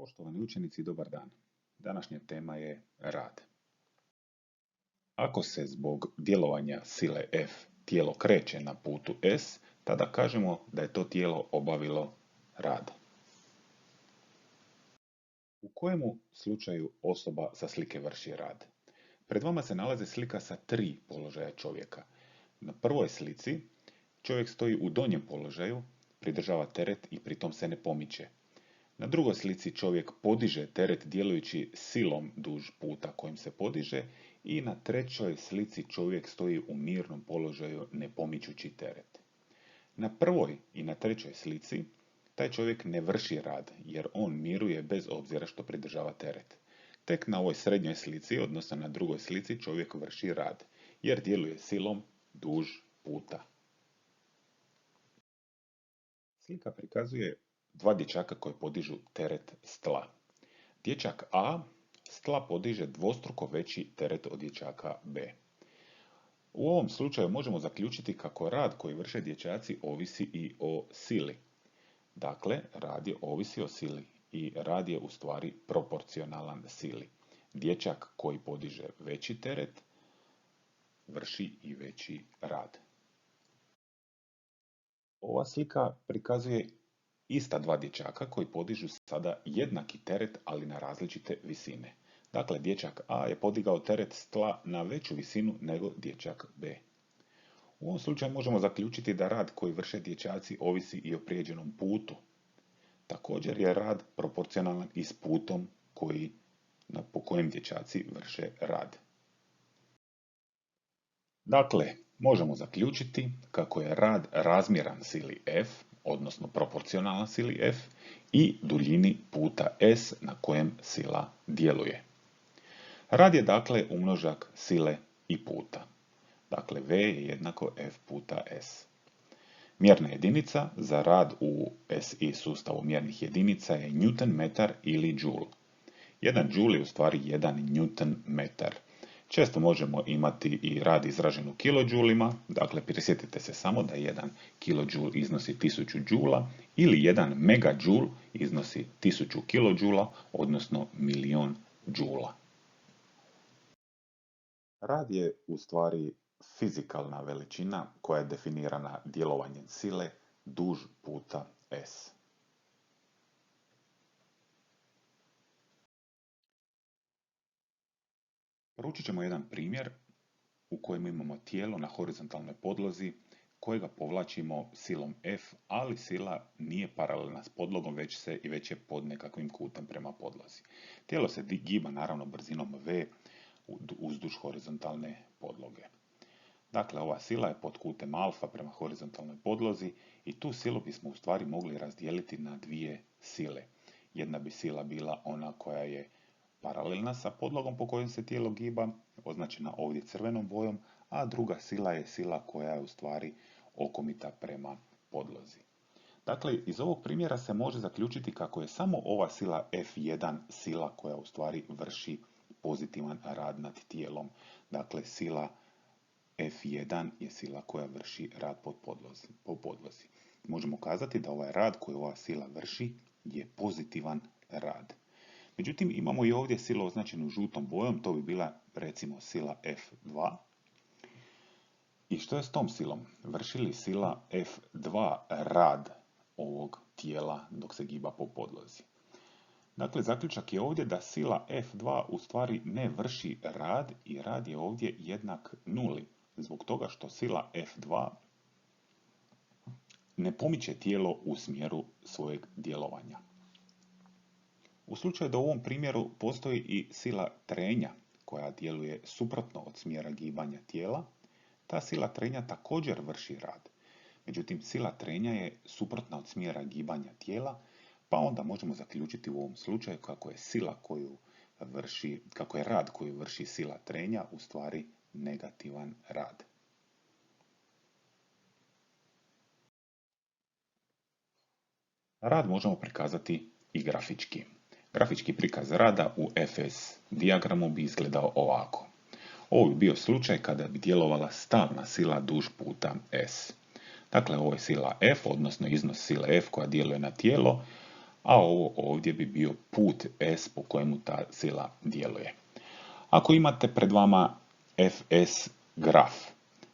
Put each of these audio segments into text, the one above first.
Poštovani učenici, dobar dan. Današnja tema je rad. Ako se zbog djelovanja sile F tijelo kreće na putu S, tada kažemo da je to tijelo obavilo rad. U kojemu slučaju osoba sa slike vrši rad? Pred vama se nalazi slika sa 3 položaja čovjeka. Na prvoj slici čovjek stoji u donjem položaju, pridržava teret i pritom se ne pomiče. Na drugoj slici čovjek podiže teret djelujući silom duž puta kojim se podiže i na trećoj slici čovjek stoji u mirnom položaju ne pomičući teret. Na prvoj i na trećoj slici taj čovjek ne vrši rad jer on miruje bez obzira što pridržava teret. Tek na ovoj srednjoj slici, odnosno na drugoj slici, čovjek vrši rad jer djeluje silom duž puta. Slika prikazuje dva dječaka koji podižu teret s tla. Dječak A s tla podiže dvostruko veći teret od dječaka B. U ovom slučaju možemo zaključiti kako rad koji vrše dječaci ovisi i o sili. Dakle, rad je ovisi o sili i rad je u stvari proporcionalan sili. Dječak koji podiže veći teret vrši i veći rad. Ova slika prikazuje ista dva dječaka koji podižu sada jednaki teret, ali na različite visine. Dakle, dječak A je podigao teret s tla na veću visinu nego dječak B. U ovom slučaju možemo zaključiti da rad koji vrše dječaci ovisi i o prijeđenom putu. Također je rad proporcionalan i s putom po kojem dječaci vrše rad. Dakle, možemo zaključiti kako je rad razmjeran sili F, odnosno proporcionalan sili F, i duljini puta S na kojem sila djeluje. Rad je dakle umnožak sile i puta. Dakle, V je jednako F puta S. Mjerna jedinica za rad u SI sustavu mjernih jedinica je Newton metar ili Joule. 1 Joule je u stvari 1 Newton metar. Često možemo imati i rad izražen u kilodžulima, dakle prisjetite se samo da 1 kilojoule iznosi 1000 džula ili 1 megajoule iznosi 1000 kilodžula, odnosno milion džula. Rad je u stvari fizikalna veličina koja je definirana djelovanjem sile duž puta S. Proučit ćemo jedan primjer u kojem imamo tijelo na horizontalnoj podlozi kojega povlačimo silom F, ali sila nije paralelna s podlogom, već je pod nekakvim kutom prema podlozi. Tijelo se giba naravno brzinom V uzduž horizontalne podloge. Dakle, ova sila je pod kutem alfa prema horizontalnoj podlozi i tu silu bismo u stvari mogli razdijeliti na dvije sile. Jedna bi sila bila ona koja je paralelna sa podlogom po kojoj se tijelo giba, označena ovdje crvenom bojom, a druga sila je sila koja je u stvari okomita prema podlozi. Dakle, iz ovog primjera se može zaključiti kako je samo ova sila F1 sila koja u stvari vrši pozitivan rad nad tijelom. Dakle, sila F1 je sila koja vrši rad po podlozi. Možemo kazati da ovaj rad koji ova sila vrši je pozitivan rad. Međutim, imamo i ovdje silu označenu žutom bojom, to bi bila recimo sila F2. I što je s tom silom? Vrši li sila F2 rad ovog tijela dok se giba po podlozi? Dakle, zaključak je ovdje da sila F2 u stvari ne vrši rad i rad je ovdje jednak nuli, zbog toga što sila F2 ne pomiče tijelo u smjeru svojeg djelovanja. U slučaju da u ovom primjeru postoji i sila trenja koja djeluje suprotno od smjera gibanja tijela, ta sila trenja također vrši rad. Međutim, sila trenja je suprotna od smjera gibanja tijela, pa onda možemo zaključiti u ovom slučaju kako je rad koji vrši sila trenja u stvari negativan rad. Rad možemo prikazati i grafički. Grafički prikaz rada u FS dijagramu bi izgledao ovako. Ovo bi bio slučaj kada bi djelovala stalna sila duž puta S. Dakle, ovo je sila F, odnosno iznos sile F koja djeluje na tijelo, a ovo ovdje bi bio put S po kojemu ta sila djeluje. Ako imate pred vama Fs graf,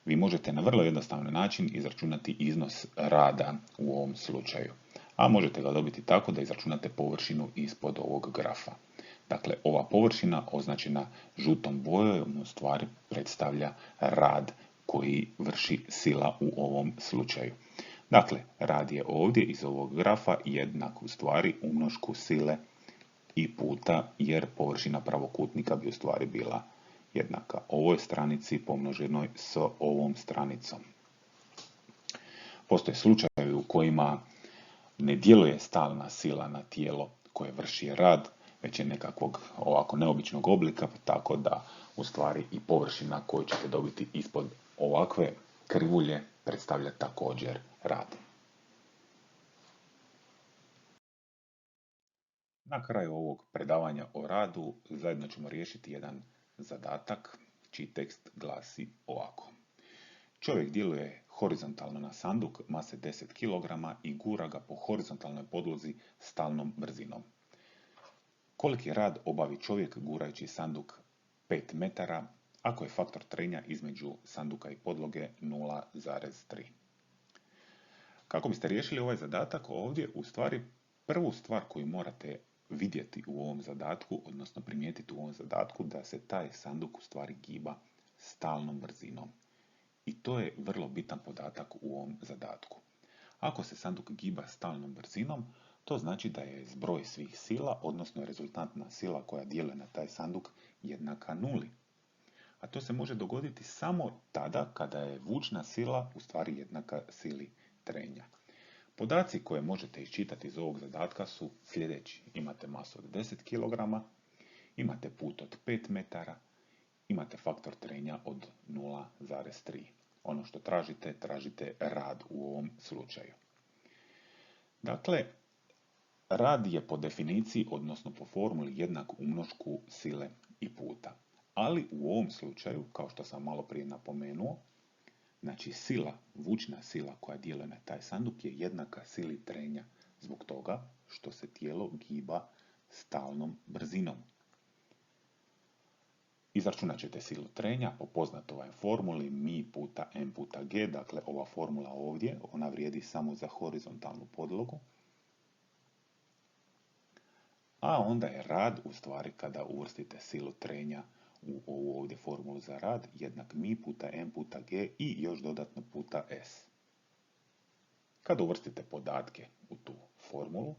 vi možete na vrlo jednostavan način izračunati iznos rada u ovom slučaju, a možete ga dobiti tako da izračunate površinu ispod ovog grafa. Dakle, ova površina označena žutom bojom u stvari predstavlja rad koji vrši sila u ovom slučaju. Dakle, rad je ovdje iz ovog grafa jednak u stvari umnošku sile i puta, jer površina pravokutnika bi u stvari bila jednaka ovoj stranici pomnoženoj s ovom stranicom. Postoje slučajevi u kojima ne djeluje stalna sila na tijelo koje vrši rad, već je nekakvog ovako neobičnog oblika, tako da u stvari i površina koju ćete dobiti ispod ovakve krivulje predstavlja također rad. Na kraju ovog predavanja o radu zajedno ćemo riješiti jedan zadatak čiji tekst glasi ovako. Čovjek djeluje horizontalno na sanduk mase 10 kg i gura ga po horizontalnoj podlozi stalnom brzinom. Koliki rad obavi čovjek gurajući sanduk 5 metara ako je faktor trenja između sanduka i podloge 0,3? Kako biste riješili ovaj zadatak ovdje, u stvari prvu stvar koju morate vidjeti u ovom zadatku, odnosno primijetiti u ovom zadatku, da se taj sanduk u stvari giba stalnom brzinom. I to je vrlo bitan podatak u ovom zadatku. Ako se sanduk giba stalnom brzinom, to znači da je zbroj svih sila, odnosno rezultantna sila koja djeluje na taj sanduk, jednaka nuli. A to se može dogoditi samo tada kada je vučna sila u stvari jednaka sili trenja. Podaci koje možete iščitati iz ovog zadatka su sljedeći. Imate masu od 10 kg, imate put od 5 metara, imate faktor trenja od 0,3. Ono što tražite rad u ovom slučaju. Dakle, rad je po definiciji, odnosno po formuli, jednak umnošku sile i puta. Ali u ovom slučaju, kao što sam malo prije napomenuo, znači vučna sila koja djeluje na taj sanduk je jednaka sili trenja zbog toga što se tijelo giba stalnom brzinom. Izračunat ćete silu trenja po poznatoj formuli mi puta m puta g, dakle ova formula ovdje, ona vrijedi samo za horizontalnu podlogu. A onda je rad, u stvari kada uvrstite silu trenja u ovu ovdje formulu za rad, jednak mi puta m puta g i još dodatno puta s. Kada uvrstite podatke u tu formulu,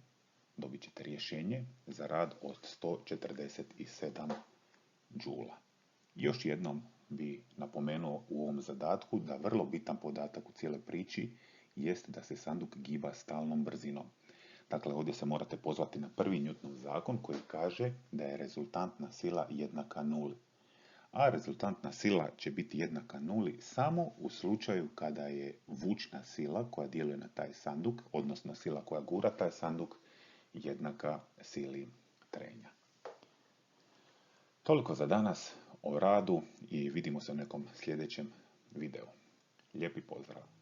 dobit ćete rješenje za rad od 147 džula. Još jednom bi napomenuo u ovom zadatku da vrlo bitan podatak u cijeloj priči jest da se sanduk giba stalnom brzinom. Dakle, ovdje se morate pozvati na prvi Newtonov zakon koji kaže da je rezultantna sila jednaka nuli. A rezultantna sila će biti jednaka nuli samo u slučaju kada je vučna sila koja djeluje na taj sanduk, odnosno sila koja gura taj sanduk, jednaka sili trenja. Toliko za danas o radu i vidimo se u nekom sljedećem videu. Lijepi pozdrav!